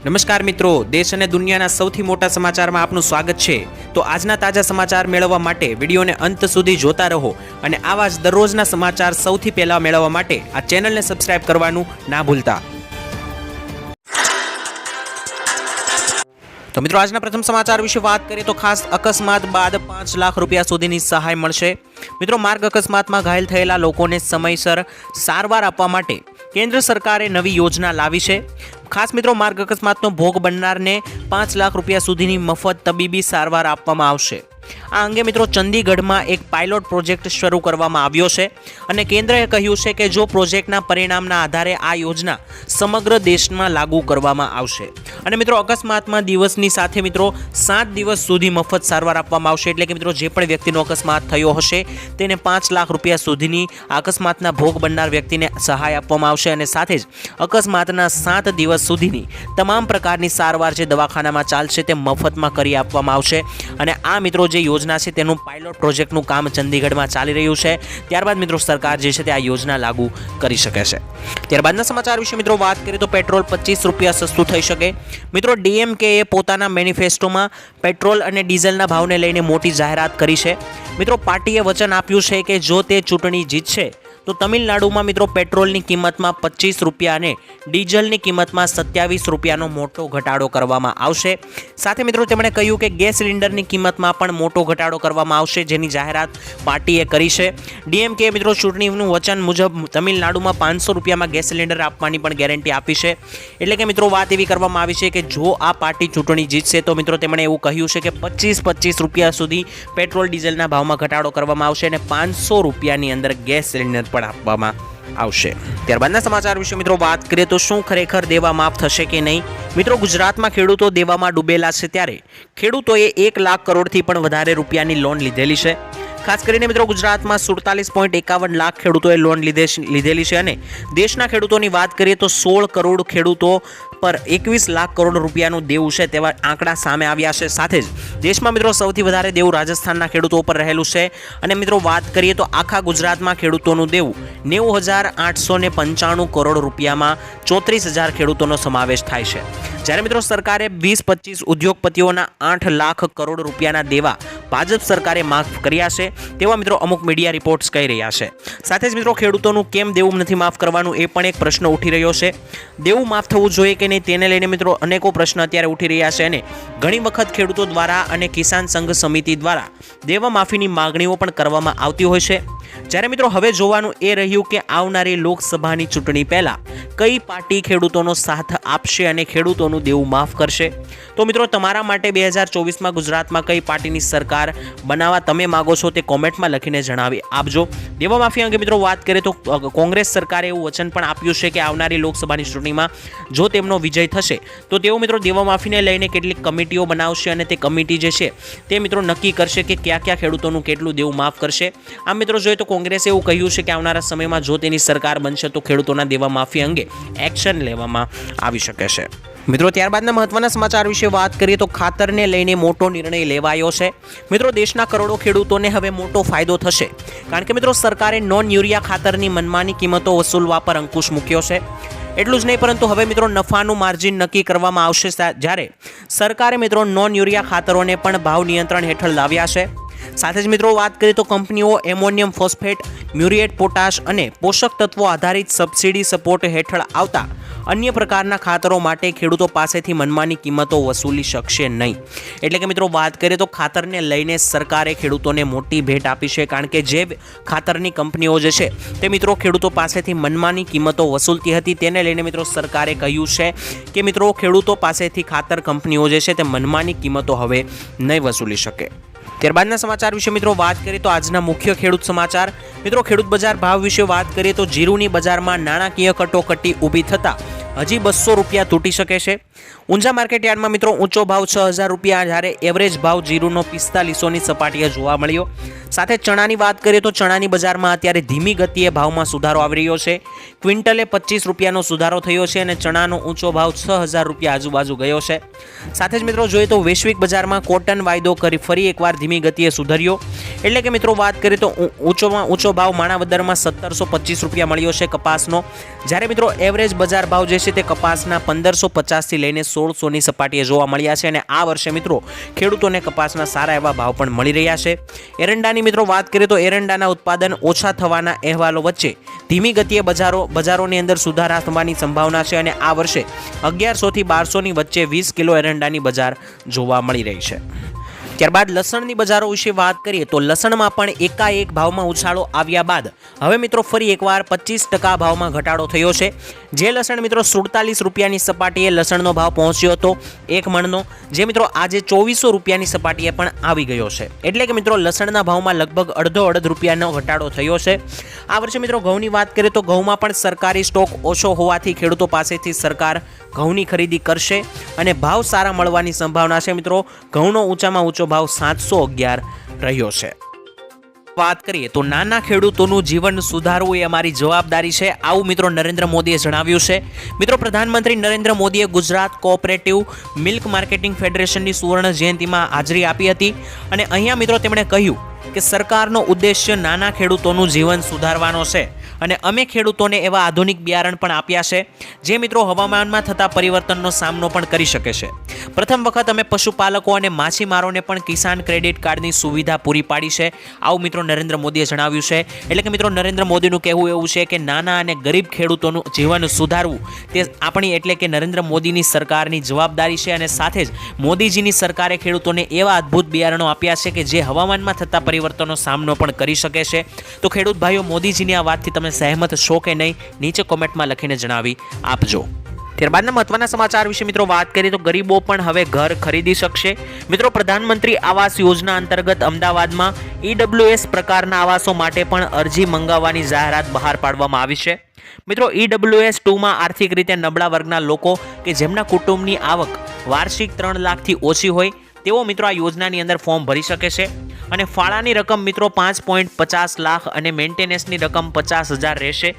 નમસ્કાર મિત્રો, દેશ અને દુનિયાના સૌથી મોટા સમાચારમાં આપનું સ્વાગત છે। તો આજના તાજા સમાચાર મેળવવા માટે વિડીયોને અંત સુધી જોતા રહો અને આવા જ દરરોજના સમાચાર સૌથી પહેલા મેળવવા માટે આ ચેનલને સબસ્ક્રાઇબ કરવાનું ના ભૂલતા। તો મિત્રો, આજના પ્રથમ સમાચાર વિશે વાત કરીએ તો ખાસ અકસ્માત બાદ 5 લાખ રૂપિયા સુધીની સહાય મળશે। મિત્રો, માર્ગ અકસ્માતમાં ઘાયલ થયેલા લોકોને સમયસર સારવાર આપવા માટે કેન્દ્ર સરકારે નવી યોજના લાવી છે। ખાસ મિત્રો, માર્ગ અકસ્માતનો ભોગ બનનારને 5 લાખ રૂપિયા સુધીની મફત તબીબી સારવાર આપવામાં આવશે। આ અંગે મિત્રો ચંદીગઢમાં એક પાયલોટ પ્રોજેક્ટ શરૂ કરવામાં આવ્યો છે અને કેન્દ્રએ કહ્યું છે કે જો પ્રોજેક્ટના પરિણામના આધારે આ યોજના સમગ્ર દેશમાં લાગુ કરવામાં આવશે અને મિત્રો અકસ્માતમાં દિવસની સાથે મિત્રો 7 દિવસ સુધી મફત સારવાર આપવામાં આવશે। એટલે કે મિત્રો જે પણ વ્યક્તિનો અકસ્માત થયો હશે તેને 5 લાખ રૂપિયા સુધીની અકસ્માતના ભોગ બનનાર વ્યક્તિને સહાય આપવામાં આવશે અને સાથે જ અકસ્માતના 7 દિવસ સુધીની તમામ પ્રકારની સારવાર જે દવાખાનામાં ચાલશે તે મફતમાં કરી આપવામાં આવશે અને આ મિત્રો જે યોજના છે તેનું પાયલોટ પ્રોજેક્ટનું કામ ચંદીગઢમાં ચાલી રહ્યું છે। ત્યારબાદ મિત્રો સરકાર જે છે તે આ યોજના લાગુ કરી શકે છે। ત્યારબાદના સમાચાર વિશે મિત્રો વાત કરીએ તો પેટ્રોલ 25 રૂપિયા સસ્તું થઈ શકે। મિત્રો, ડીએમકેએ પોતાના મેનિફેસ્ટોમાં પેટ્રોલ અને ડીઝલના ભાવને લઈને મોટી જાહેરાત કરી છે। મિત્રો, પાર્ટીએ વચન આપ્યું છે કે જો તે ચૂંટણી જીતશે તો તમિલનાડુમાં મિત્રો પેટ્રોલની કિંમતમાં 25 રૂપિયા અને ડીઝલની કિંમતમાં 27 રૂપિયાનો મોટો ઘટાડો કરવામાં આવશે। સાથે મિત્રો તેમણે કહ્યું કે ગેસ સિલિન્ડરની કિંમતમાં પણ મોટો ઘટાડો કરવામાં આવશે, જેની જાહેરાત પાર્ટીએ કરી છે। ડીએમકે મિત્રો ચૂંટણીનું વચન મુજબ તમિલનાડુમાં 500 રૂપિયામાં ગેસ સિલિન્ડર આપવાની પણ ગેરંટી આપી છે। એટલે કે મિત્રો વાત એવી કરવામાં આવી છે કે જો આ પાર્ટી ચૂંટણી જીતશે તો મિત્રો તેમણે એવું કહ્યું છે કે 25 રૂપિયા સુધી પેટ્રોલ ડીઝલના ભાવમાં ઘટાડો કરવામાં આવશે અને 500 રૂપિયાની અંદર ગેસ સિલિન્ડર પણ આપવામાં આવશે। ત્યારબાદના સમાચાર વિશે મિત્રો વાત કરીએ તો શું ખરેખર દેવા માફ થશે કે નહીં? મિત્રો, ગુજરાતમાં ખેડૂતો દેવામાં ડૂબેલા છે ત્યારે ખેડૂતોએ 1 લાખ કરોડથી પણ વધારે રૂપિયાની લોન લીધેલી છે। ખાસ કરીને મિત્રો ગુજરાતમાં 47.51 લાખ ખેડૂતોએ લોન લીધેલી છે અને દેશના ખેડૂતોની વાત કરીએ તો 16 કરોડ ખેડૂતો પર 21 લાખ કરોડ રૂપિયાનું દેવું છે તેવા આંકડા સામે આવ્યા છે। સાથે જ દેશમાં મિત્રો સૌથી વધારે દેવું રાજસ્થાનના ખેડૂતો પર રહેલું છે અને મિત્રો વાત કરીએ તો આખા ગુજરાતમાં ખેડૂતોનું દેવું 90,895 કરોડ રૂપિયામાં 34,000 ખેડૂતોનો સમાવેશ થાય છે। જ્યારે મિત્રો સરકારે 20-25 ઉદ્યોગપતિઓના 8 લાખ કરોડ રૂપિયાના દેવા ભાજપ સરકારે માફ કર્યા છે તેવા મિત્રો અમુક મીડિયા રિપોર્ટ્સ કહી રહ્યા છે। સાથે જ મિત્રો ખેડૂતોનું કેમ દેવું નથી માફ કરવાનું એ પણ એક પ્રશ્ન ઉઠી રહ્યો છે। દેવું માફ થવું જોઈએ કે નહીં તેને લઈને મિત્રો અનેકો પ્રશ્ન અત્યારે ઉઠી રહ્યા છે અને ઘણી વખત ખેડૂતો દ્વારા અને કિસાન સંઘ સમિતિ દ્વારા દેવા માફીની માગણીઓ પણ કરવામાં આવતી હોય છે। જ્યારે મિત્રો હવે જોવાનું એ રહ્યું કે આવનારી લોકસભાની ચૂંટણી પહેલા કઈ પાર્ટી ખેડૂતોનો સાથ આપશે અને ખેડૂતોનું દેવું માફ કરશે। તો મિત્રો તમારા માટે 2024માં ગુજરાતમાં કઈ પાર્ટીની સરકાર બનાવવા તમે માગો છો તે કોમેન્ટમાં લખીને જણાવી આપજો। દેવા માફી અંગે મિત્રો વાત કરીએ તો કોંગ્રેસ સરકારે એવું વચન પણ આપ્યું છે કે આવનારી લોકસભાની ચૂંટણીમાં જો તેમનો વિજય થશે તો તેઓ મિત્રો દેવા માફીને લઈને કેટલીક કમિટીઓ બનાવશે અને તે કમિટી જે છે તે મિત્રો નક્કી કરશે કે કયા ખેડૂતોનું કેટલું દેવું માફ કરશે। આમ મિત્રો જોઈએ તો કોંગ્રેસે એવું કહ્યું છે કે આવનારા સમયમાં જો તેની સરકાર બનશે તો ખેડૂતોના દેવા માફી અંગે એક્શન લેવામાં આવી શકે છે। મિત્રો, ત્યારબાદના મહત્વના સમાચાર વિશે વાત કરીએ તો ખાતરને લઈને મોટો નિર્ણય લેવાયો છે। મિત્રો, દેશના કરોડો ખેડૂતોને હવે મોટો ફાયદો થશે કારણ કે મિત્રો સરકારે નોન યુરિયા ખાતરની મનમાની કિંમતો વસૂલવા પર અંકુશ મૂક્યો છે। એટલું જ નહીં પરંતુ હવે મિત્રો નફાનું માર્જિન નક્કી કરવામાં આવશે, જ્યારે સરકારે મિત્રો નોન યુરિયા ખાતરોને પણ ભાવ નિયંત્રણ હેઠળ લાવ્યા છે। સાથે જ મિત્રો વાત કરીએ તો કંપનીઓ એમોનિયમ ફોસ્ફેટ, મ્યુરિએટ પોટાશ અને પોષક તત્વો આધારિત સબસિડી સપોર્ટ હેઠળ આવતા અન્ય પ્રકારના ખાતરો માટે ખેડૂતો પાસેથી મનમાની કિંમતો વસૂલી શકશે નહીં। એટલે કે મિત્રો વાત કરીએ તો ખાતરને લઈને સરકારે ખેડૂતોને મોટી ભેટ આપી છે કારણ કે જે ખાતરની કંપનીઓ જે છે તે મિત્રો ખેડૂતો પાસેથી મનમાની કિંમતો વસૂલતી હતી તેને લઈને મિત્રો સરકારે કહ્યું છે કે મિત્રો ખેડૂતો પાસેથી ખાતર કંપનીઓ જે છે તે મનમાની કિંમતો હવે નહીં વસૂલી શકે। ત્યારબાદના સમાચાર વિશે મિત્રો વાત કરીએ તો આજના મુખ્ય ખેડૂત સમાચાર મિત્રો ખેડૂત બજાર ભાવ વિશે વાત કરીએ તો જીરુની બજારમાં નાણાકીય કટોકટી ઊભી થતા હજી 200 રૂપિયા તૂટી શકે છે। ઊંઝા માર્કેટ યાર્ડમાં મિત્રો ઊંચો ભાવ 6,000 રૂપિયા જ્યારે એવરેજ ભાવ જીરુનો 4500ની સપાટીએ જોવા મળ્યો। સાથે ચણાની વાત કરીએ તો ચણાની બજારમાં અત્યારે ધીમી ગતિએ ભાવમાં સુધારો આવી રહ્યો છે। ક્વિન્ટલે 25 રૂપિયાનો સુધારો થયો છે અને ચણાનો ઊંચો ભાવ 6,000 રૂપિયા આજુબાજુ ગયો છે। સાથે જ મિત્રો જોઈએ તો વૈશ્વિક બજારમાં કોટન વાયદો કરી ફરી એકવાર ધીમી ગતિએ સુધર્યો। એટલે કે મિત્રો વાત કરીએ તો ઊંચો ભાવ માણાવદરમાં 1725 રૂપિયા મળ્યો છે કપાસનો, જ્યારે મિત્રો એવરેજ બજાર ભાવ જે છે તે કપાસના 1550 થી લઈને 1600ની સપાટીએ જોવા મળ્યા છે અને આ વર્ષે મિત્રો ખેડૂતોને કપાસના સારા એવા ભાવ પણ મળી રહ્યા છે. એરંડાની મિત્રો વાત કરીએ તો એરંડાના ઉત્પાદન ઓછા થવાના અહેવાલો વચ્ચે ધીમી ગતિએ બજારોની અંદર સુધારા થવાની સંભાવના છે અને આ વર્ષે 1100 થી 1200ની વચ્ચે 20 કિલો એરંડાની બજાર જોવા મળી રહી છે. ત્યારબાદ લસણની બજારો વિશે વાત કરીએ તો લસણમાં પણ એકાએક ભાવમાં ઉછાળો આવ્યા બાદ હવે મિત્રો ફરી એકવાર 25% ભાવમાં ઘટાડો થયો છે. જે લસણ મિત્રો 47 રૂપિયાની સપાટીએ લસણનો ભાવ પહોંચ્યો હતો એક મણનો, જે મિત્રો આજે 2400 રૂપિયાની સપાટીએ પણ આવી ગયો છે. એટલે કે મિત્રો લસણના ભાવમાં લગભગ અડધો રૂપિયાનો ઘટાડો થયો છે. આ વર્ષે મિત્રો ઘઉંની વાત કરીએ તો ઘઉંમાં પણ સરકારી સ્ટોક ઓછો હોવાથી ખેડૂતો પાસેથી સરકાર ઘઉંની ખરીદી કરશે અને ભાવ સારા મળવાની સંભાવના છે. મિત્રો ઘઉંનો ઊંચામાં ઊંચો ભાવ 711 રહ્યો છે. વાત કરીએ તો નાના ખેડૂતોનું જીવન સુધારવું એ અમારી જવાબદારી છે, આવું મિત્રો નરેન્દ્ર મોદીએ જણાવ્યું છે. મિત્રો પ્રધાનમંત્રી નરેન્દ્ર મોદીએ ગુજરાત કોઓપરેટિવ મિલ્ક માર્કેટિંગ ફેડરેશનની સુવર્ણ જયંતિમાં હાજરી આપી હતી અને અહીંયા મિત્રો તેમણે કહ્યું કે સરકારનો ઉદ્દેશ્ય નાના ખેડૂતોનું જીવન સુધારવાનો છે અને અમે ખેડૂતોને એવા આધુનિક બિયારણ પણ આપ્યા છે જે મિત્રો હવામાનમાં થતા પરિવર્તનનો સામનો પણ કરી શકે છે. પ્રથમ વખત અમે પશુપાલકો અને માછીમારોને પણ કિસાન ક્રેડિટ કાર્ડની સુવિધા પૂરી પાડી છે, આવું મિત્રો નરેન્દ્ર મોદીએ જણાવ્યું છે. એટલે કે મિત્રો નરેન્દ્ર મોદીનું કહેવું એવું છે કે નાના અને ગરીબ ખેડૂતોનું જીવન સુધારવું તે આપણી એટલે કે નરેન્દ્ર મોદીની સરકારની જવાબદારી છે અને સાથે જ મોદીજીની સરકારે ખેડૂતોને એવા અદ્ભુત બિયારણો આપ્યા છે કે જે હવામાનમાં થતા પરિવર્તનનો સામનો પણ કરી શકે છે. તો ખેડૂત ભાઈઓ, મોદીજીની આ વાતથી તમે સહેમત છો કે નહીં, નીચે કોમેન્ટમાં લખીને જણાવી આપજો. ત્યારબાદના મહત્વના સમાચાર વિશે મિત્રો વાત કરીએ તો ગરીબો પણ હવે ઘર ખરીદી શકશે. મિત્રો પ્રધાનમંત્રી આવાસ યોજના અંતર્ગત અમદાવાદમાં EWS પ્રકારના આવાસો માટે પણ અરજી મંગાવવાની જાહેરાત બહાર પાડવામાં આવી છે. મિત્રો EWS 2માં આર્થિક રીતે નબળા વર્ગના લોકો કે જેમના કુટુંબની આવક વાર્ષિક 3 લાખથી ઓછી હોય તેઓ મિત્રો આ યોજનાની અંદર ફોર્મ ભરી શકે છે અને ફાળાની રકમ મિત્રો 5.50 લાખ અને મેન્ટેનન્સની રકમ 50,000 રહેશે.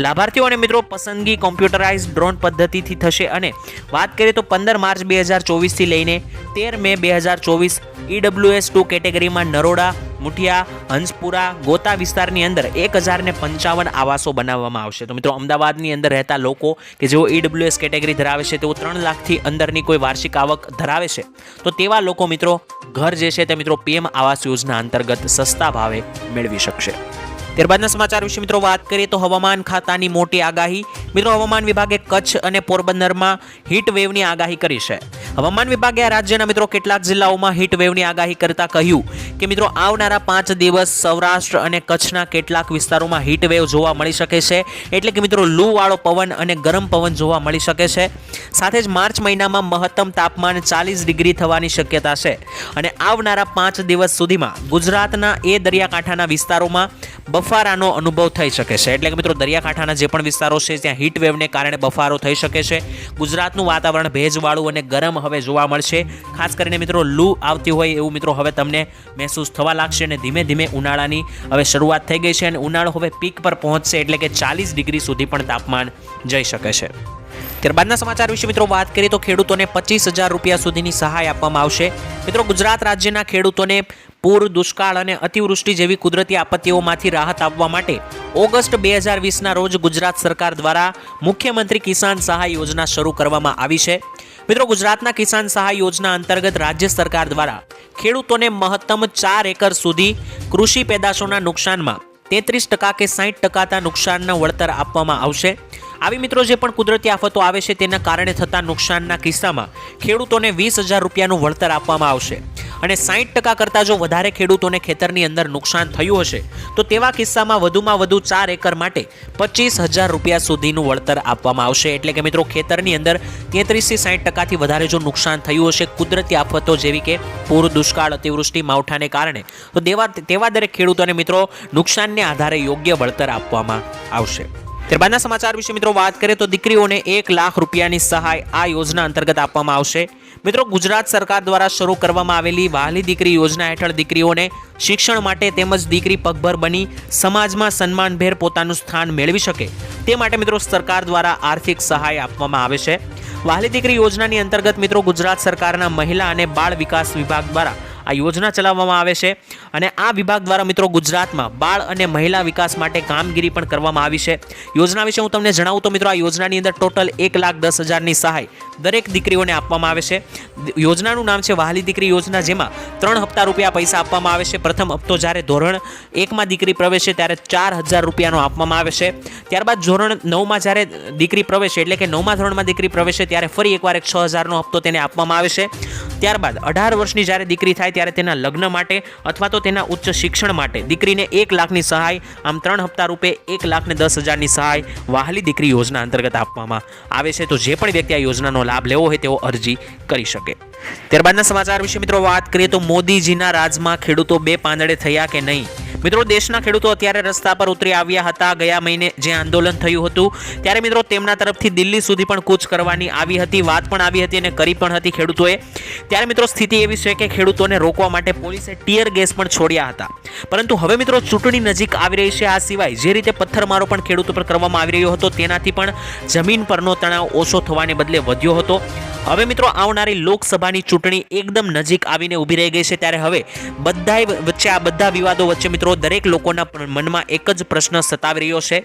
લાભાર્થીઓને મિત્રો પસંદગી કોમ્પ્યુટરાઇઝ ડ્રોન પદ્ધતિથી થશે અને વાત કરીએ તો 15 માર્ચ 2024 થી લઈને 13 મે 2024 EWS 2 કેટેગરીમાં નરોડા, મુઠિયા, હંસપુરા, ગોતા વિસ્તારની અંદર 1055 આવાસો બનાવવામાં આવશે. તો મિત્રો અમદાવાદની અંદર રહેતા લોકો કે જેઓ EWS કેટેગરી ધરાવે છે તેઓ 3 લાખથી અંદરની કોઈ વાર્ષિક આવક ધરાવે છે તો તેવા લોકો મિત્રો ઘર જે છે તે મિત્રો PM આવાસ યોજના અંતર્ગત સસ્તા ભાવે મેળવી શકશે. ત્યારબાદના સમાચાર વિશે મિત્રો વાત કરીએ તો હવામાન ખાતાની મોટી આગાહી. મિત્રો હવામાન વિભાગે કચ્છ અને પોરબંદરમાં હીટ વેવની આગાહી કરી છે. હવામાન વિભાગે આ રાજ્યના મિત્રો કેટલાક જિલ્લાઓમાં હીટ વેવની આગાહી કરતા કહ્યું કે મિત્રો આવનારા 5 દિવસ સૌરાષ્ટ્ર અને કચ્છના કેટલાક વિસ્તારોમાં હીટ વેવ જોવા મળી શકે છે. એટલે કે મિત્રો લૂવાળો પવન અને ગરમ પવન જોવા મળી શકે છે. સાથે જ માર્ચ મહિનામાં મહત્તમ તાપમાન 40 ડિગ્રી થવાની શક્યતા છે અને આવનારા 5 દિવસ સુધીમાં ગુજરાતના એ દરિયાકાંઠાના વિસ્તારોમાં બફારાનો અનુભવ થઈ શકે છે. એટલે કે મિત્રો દરિયાકાંઠાના જે પણ વિસ્તારો છે ત્યાં હીટ વેવને કારણે બફારો થઈ શકે છે. ગુજરાતનું વાતાવરણ ભેજવાળું અને ગરમ હવે જોવા મળશે. ખાસ કરીને મિત્રો લૂ આવતી હોય એવું મિત્રો હવે તમને મહેસૂસ થવા લાગશે અને ધીમે ધીમે ઉનાળાની હવે શરૂઆત થઈ ગઈ છે અને ઉનાળો હવે પીક પર પહોંચશે એટલે કે 40 ડિગ્રી સુધી પણ તાપમાન જઈ શકે છે. ત્યારબાદના સમાચાર વિશે મિત્રો વાત કરીએ તો ખેડૂતોને 25,000 રૂપિયા સુધીની સહાય આપવામાં આવશે. મિત્રો ગુજરાત રાજ્યના ખેડૂતોને પૂર, દુષ્કાળ અને અતિવૃષ્ટિ જેવી કુદરતી આપત્તિઓમાંથી રાહત આપવા માટે ઓગસ્ટ 2020ના રોજ ગુજરાત સરકાર દ્વારા મુખ્યમંત્રી કિસાન સહાય યોજના શરૂ કરવામાં આવી છે. મિત્રો ગુજરાતના કિસાન સહાય યોજના અંતર્ગત રાજ્ય સરકાર દ્વારા ખેડૂતોને મહત્તમ 4 એકર સુધી કૃષિ પેદાશોના નુકસાનમાં 33% કે 60% નુકસાનના વળતર આપવામાં આવશે. આવી મિત્રો જે પણ કુદરતી આફતો આવે છે તેના કારણે થતા નુકસાનના કિસ્સામાં ખેડૂતોને 20,000 રૂપિયાનું વળતર આપવામાં આવશે અને 60% કરતાં જો વધારે ખેડૂતોને ખેતરની અંદર નુકસાન થયું હશે તો તેવા કિસ્સામાં વધુમાં વધુ 4 એકર માટે 25,000 રૂપિયા સુધીનું વળતર આપવામાં આવશે. એટલે કે મિત્રો ખેતરની અંદર 33 થી 60%થી વધારે જો નુકસાન થયું હશે કુદરતી આફતો જેવી કે પૂર, દુષ્કાળ, અતિવૃષ્ટિ, માવઠાને કારણે તો તેવા દરેક ખેડૂતોને મિત્રો નુકસાનને આધારે યોગ્ય વળતર આપવામાં આવશે. ત્યારબાદના સમાચાર વિશે મિત્રો વાત કરીએ તો દીકરીઓને 1 લાખ રૂપિયાની સહાય આ યોજના અંતર્ગત આપવામાં આવશે. મિત્રો ગુજરાત સરકાર દ્વારા શરૂ કરવામાં આવેલી વહાલી દીકરી યોજના હેઠળ દીકરીઓને શિક્ષણ માટે તેમજ દીકરી પગભર બની સમાજમાં સન્માનભેર પોતાનું સ્થાન મેળવી શકે તે માટે મિત્રો સરકાર દ્વારા આર્થિક સહાય આપવામાં આવે છે. વહાલી દીકરી યોજનાની અંતર્ગત મિત્રો ગુજરાત સરકારના મહિલા અને બાળ વિકાસ વિભાગ દ્વારા આ યોજના ચલાવવામાં આવે છે અને આ વિભાગ દ્વારા મિત્રો ગુજરાતમાં બાળ અને મહિલા વિકાસ માટે કામગીરી પણ કરવામાં આવી છે। યોજના વિશે હું તમને જણાવું તો મિત્રો આ યોજનાની અંદર ટોટલ 1,10,000ની સહાય દરેક દીકરીઓને આપવામાં આવે છે। યોજનાનું નામ છે વહાલી દીકરી યોજના, જેમાં 3 હપ્તા રૂપિયા પૈસા આપવામાં આવે છે। પ્રથમ હપ્તો જ્યારે ધોરણ 1માં દીકરી પ્રવેશે ત્યારે 4,000 રૂપિયાનો આપવામાં આવે છે। ત્યારબાદ ધોરણ 9માં જ્યારે દીકરી પ્રવેશે એટલે કે 9મા ધોરણમાં દીકરી પ્રવેશે ત્યારે ફરી એકવાર 6,000નો હપ્તો તેને આપવામાં આવે છે। ત્યારબાદ 18 વર્ષની જ્યારે દીકરી થાય ત્યારે તેના લગ્ન માટે અથવા તો તેના ઉચ્ચ શિક્ષણ માટે દીકરીને 1 લાખની સહાય, આમ 3 હપ્તા રૂપે 1,10,000ની સહાય વહાલી દીકરી યોજના અંતર્ગત આપવામાં આવે છે। તો જે પણ વ્યક્તિ આ યોજનાનો લાભ લેવો હોય તેઓ અરજી કરી શકે। ત્યારબાદના સમાચાર વિશે મિત્રો વાત કરીએ તો મોદીજીના રાજમાં ખેડૂતો બે પાંદડે થયા કે નહીં? મિત્રો દેશના ખેડૂતો અત્યારે રસ્તા પર ઉતરી આવ્યા હતા। ગયા મહિને જે આંદોલન થયું હતું ત્યારે મિત્રો તેમના તરફથી દિલ્હી સુધી પણ કૂચ કરવાની આવી હતી, વાત પણ આવી હતી અને કરી પણ હતી ખેડૂતોએ। ત્યારે મિત્રો સ્થિતિ એવી છે કે ખેડૂતોને રોકવા માટે પોલીસે ટીયર ગેસ પણ છોડ્યા હતા। પરંતુ હવે મિત્રો ચૂંટણી નજીક આવી રહી છે, આ સિવાય જે રીતે પથ્થરમારો પણ ખેડૂતો પર કરવામાં આવી રહ્યો હતો તેનાથી પણ જમીન પરનો તણાવ ઓછો થવાને બદલે વધ્યો હતો। હવે મિત્રો આવનારી લોકસભાની ચૂંટણી એકદમ નજીક આવીને ઊભી રહી ગઈ છે, ત્યારે હવે બધાય વચ્ચે આ બધા વિવાદો વચ્ચે મિત્રો દરેક લોકોના મનમાં એક જ પ્રશ્ન સતાવી રહ્યો છે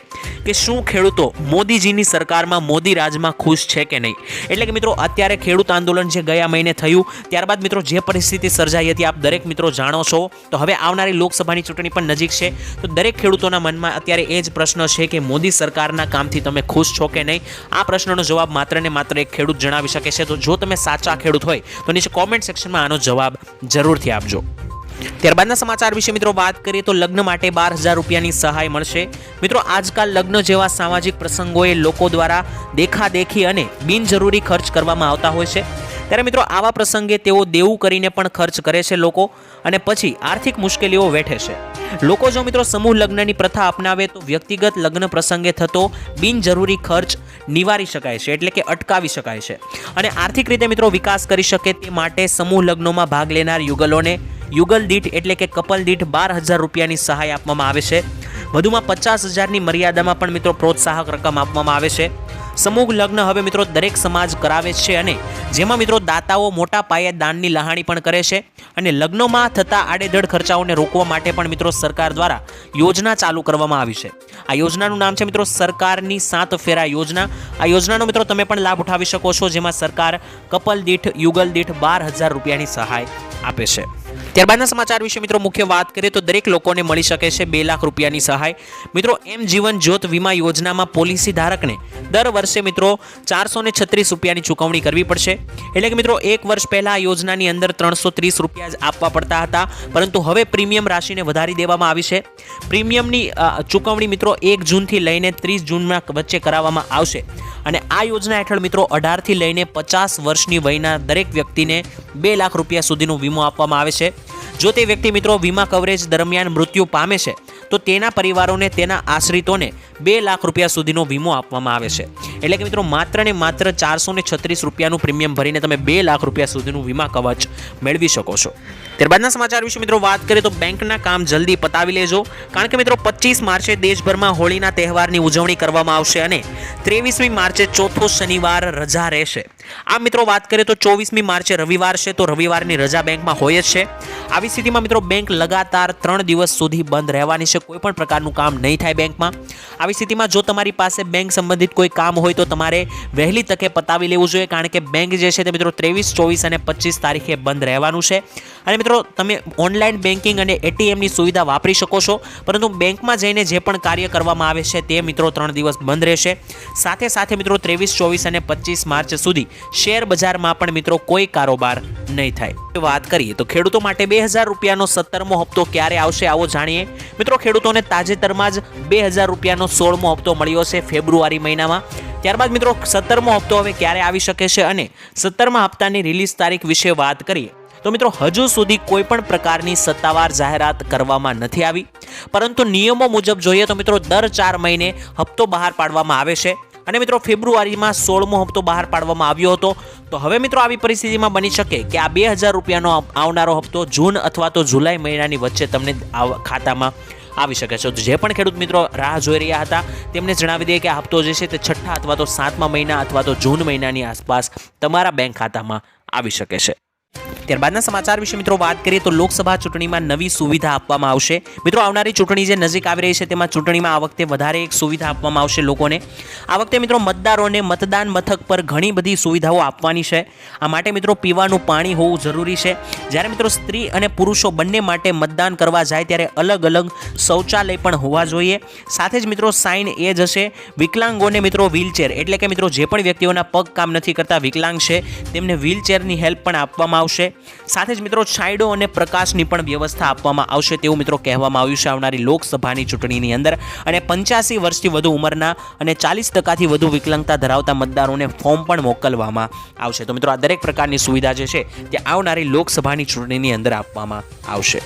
કે શું ખેડૂતો મોદીજીની સરકારમાં, મોદી રાજમાં ખુશ છે કે નહીં? એટલે કે મિત્રો અત્યારે ખેડૂત આંદોલન જે ગયા મહિને થયું ત્યારબાદ મિત્રો જે પરિસ્થિતિ સર્જાઈ હતી આપ દરેક મિત્રો જાણો છો। તો હવે આવનારી લોકસભાની ચૂંટણી પણ નજીક છે, તો દરેક ખેડૂતોના મનમાં અત્યારે એ જ પ્રશ્ન છે કે મોદી સરકારના કામથી તમે ખુશ છો કે નહીં? આ પ્રશ્નનો જવાબ માત્ર ને માત્ર એક ખેડૂત જણાવી શકે છે। તો જો તમે સાચા ખેડૂત હોય તો નીચે કોમેન્ટ સેક્શનમાં આનો જવાબ જરૂરથી આપજો। ત્યારબાદના સમાચાર વિશે મિત્રો વાત કરીએ તો લગ્ન માટે 12,000 રૂપિયાની સહાય મળશે। મિત્રો આજકાલ લગ્ન જેવા સામાજિક પ્રસંગોએ લોકો દ્વારા દેખાદેખી અને બિનજરૂરી ખર્ચ કરવામાં આવતા હોય છે। ત્યારે મિત્રો આવા પ્રસંગે તેઓ દેવું કરીને પણ ખર્ચ કરે છે લોકો, અને પછી આર્થિક મુશ્કેલીઓ વેઠે છે। લોકો જો મિત્રો સમૂહ લગ્નની પ્રથા અપનાવે તો વ્યક્તિગત લગ્ન પ્રસંગે થતો બિનજરૂરી ખર્ચ નિવારી શકાય છે, એટલે કે અટકાવી શકાય છે, અને આર્થિક રીતે મિત્રો વિકાસ કરી શકે તે માટે સમૂહ લગ્નોમાં ભાગ લેનાર યુગલોને યુગલ દીઠ એટલે કે કપલ દીઠ 12,000 રૂપિયાની સહાય આપવામાં આવે છે। વધુમાં 50,000ની મર્યાદામાં પણ મિત્રો પ્રોત્સાહક રકમ આપવામાં આવે છે। સમૂહ લગ્ન હવે મિત્રો દરેક સમાજ કરાવે છે અને જેમાં મિત્રો દાતાઓ મોટા પાયે દાનની લહાણી પણ કરે છે, અને લગ્નોમાં થતા આડેધડ ખર્ચાઓને રોકવા માટે પણ મિત્રો સરકાર દ્વારા યોજના ચાલુ કરવામાં આવી છે। આ યોજનાનું નામ છે મિત્રો સરકારની 7 ફેરા યોજના। આ યોજનાનો મિત્રો તમે પણ લાભ ઉઠાવી શકો છો, જેમાં સરકાર કપલ દીઠ યુગલ દીઠ 12,000 રૂપિયાની સહાય આપે છે। ત્યારબાદના સમાચાર વિશે મિત્રો મુખ્ય વાત કરીએ તો દરેક લોકોને મળી શકે છે 2 લાખ રૂપિયાની સહાય। મિત્રો એમ જીવન જ્યોત વીમા યોજનામાં પોલિસી ધારકને દર વર્ષે મિત્રો 436 રૂપિયાની ચૂકવણી કરવી પડશે। એટલે કે મિત્રો 1 વર્ષ પહેલા આ યોજનાની અંદર 330 રૂપિયા જ આપવા પડતા હતા, પરંતુ હવે પ્રીમિયમ રાશિને વધારી દેવામાં આવી છે। પ્રીમિયમની ચૂકવણી મિત્રો 1 જૂનથી લઈને 30 જૂનના વચ્ચે કરાવવામાં આવશે, અને આ યોજના હેઠળ મિત્રો 18થી લઈને 50 વર્ષની વયના દરેક વ્યક્તિને 2 લાખ રૂપિયા સુધીનો વીમો આપવામાં આવે છે। જો તે વ્યક્તિ મિત્રો વીમા કવરેજ દરમિયાન મૃત્યુ પામે છે તો તેના પરિવારોને, તેના આશ્રિતોને 2 લાખ રૂપિયા સુધીનો વીમો આપવામાં આવે છે। એટલે કે મિત્રો માત્ર ને માત્ર 436 રૂપિયાનું પ્રીમિયમ ભરીને તમે 2 લાખ રૂપિયા સુધીનું વીમા કવચ મેળવી શકો છો। ત્યારબાદના સમાચાર વિશે મિત્રો વાત કરીએ તો બેંકના કામ જલ્દી પતાવી લેજો, કારણ કે મિત્રો 25 માર્ચે દેશભરમાં હોળીના તહેવારની ઉજવણી કરવામાં આવશે અને 23મી માર્ચે ચોથો શનિવાર રજા રહેશે। આ મિત્રો વાત કરીએ તો 24મી માર્ચે રવિવાર છે, તો રવિવારની રજા બેંકમાં હોય જ છે। આવી સ્થિતિમાં મિત્રો બેંક લગાતાર 3 દિવસ સુધી બંધ રહેવાની છે, કોઈ પણ પ્રકારનું કામ નહીં થાય બેંકમાં। આવી સ્થિતિમાં જો તમારી પાસે બેંક સંબંધિત કોઈ કામ હોય તો તમારે વહેલી તકે પતાવી લેવું જોઈએ, કારણ કે બેંક જે છે તે મિત્રો 23, 24 અને 25 તારીખે બંધ રહેવાનું છે। અને મિત્રો તમે ઓનલાઈન બેન્કિંગ અને એટીએમની સુવિધા વાપરી શકો છો, પરંતુ બેંકમાં જઈને જે પણ કાર્ય કરવામાં આવે છે તે મિત્રો 3 દિવસ બંધ રહેશે। સાથે સાથે મિત્રો 23, 24 અને 25 માર્ચ સુધી શેર બજારમાં પણ મિત્રો કોઈ કારોબાર નહીં થાય। વાત કરીએ તો ખેડૂતો માટે 2,000 રૂપિયાનો 17મો હપ્તો ક્યારે આવશે આવો જાણીએ। મિત્રો ખેડૂતોને તાજેતરમાં જ 2,000 રૂપિયાનો 16મો હપ્તો મળ્યો છે ફેબ્રુઆરી મહિનામાં। ત્યારબાદ મિત્રો 17મો હપ્તો હવે ક્યારે આવી શકે છે અને 17મા હપ્તાની રિલીઝ તારીખ વિશે વાત કરીએ તો મિત્રો હજુ સુધી કોઈ પણ પ્રકારની સત્તાવાર જાહેરાત કરવામાં નથી આવી, પરંતુ નિયમો મુજબ જોઈએ તો મિત્રો દર 4 મહિને હપ્તો બહાર પાડવામાં આવે છે, અને મિત્રો ફેબ્રુઆરીમાં 16મો હપ્તો બહાર પાડવામાં આવ્યો હતો। તો હવે મિત્રો આવી પરિસ્થિતિમાં બની શકે કે આ 2,000 રૂપિયાનો આવનારો હપ્તો જૂન અથવા તો જુલાઈ મહિનાની વચ્ચે તમને ખાતામાં આવી શકે છે। તો જે પણ ખેડૂત મિત્રો રાહ જોઈ રહ્યા હતા તેમને જણાવી દઈએ કે આ હપ્તો જે છે તે 6ઠા અથવા તો 7મા મહિના અથવા તો જૂન મહિનાની આસપાસ તમારા બેંક ખાતામાં આવી શકે છે। ત્યારબાદના સમાચાર વિશે મિત્રો વાત કરીએ તો લોકસભા ચૂંટણીમાં નવી સુવિધા આપવામાં આવશે. મિત્રો આવનારી ચૂંટણી જે નજીક આવી રહી છે તેમાં ચૂંટણીમાં આ વખતે વધારે એક સુવિધા આપવામાં આવશે લોકોને. આ વખતે મિત્રો મતદારોને મતદાન મથક પર ઘણી બધી સુવિધાઓ આપવાની છે. આ માટે મિત્રો પીવાનું પાણી હોવું જરૂરી છે. જ્યારે મિત્રો સ્ત્રી અને પુરુષો બંને માટે મતદાન કરવા જાય ત્યારે અલગ અલગ શૌચાલય પણ હોવા જોઈએ. સાથે જ મિત્રો સાઇન એ જ હશે. વિકલાંગોને મિત્રો વ્હીલચેર એટલે કે મિત્રો જે પણ વ્યક્તિઓના પગ કામ નથી કરતા, વિકલાંગ છે, તેમને વ્હીલચેરની હેલ્પ પણ આપવામાં આવશે. સાથે જ મિત્રો છાંયડો અને પ્રકાશની પણ વ્યવસ્થા આપવામાં આવશે તેવું મિત્રો કહેવામાં આવ્યું છે આવનારી લોકસભાની ચૂંટણીની અંદર. અને 85 વર્ષથી વધુ ઉંમરના અને 40%થી વધુ વિકલાંગતા ધરાવતા મતદારોને ફોર્મ પણ મોકલવામાં આવશે. તો મિત્રો આ દરેક પ્રકારની સુવિધા જે છે તે આવનારી લોકસભાની ચૂંટણીની અંદર આપવામાં આવશે.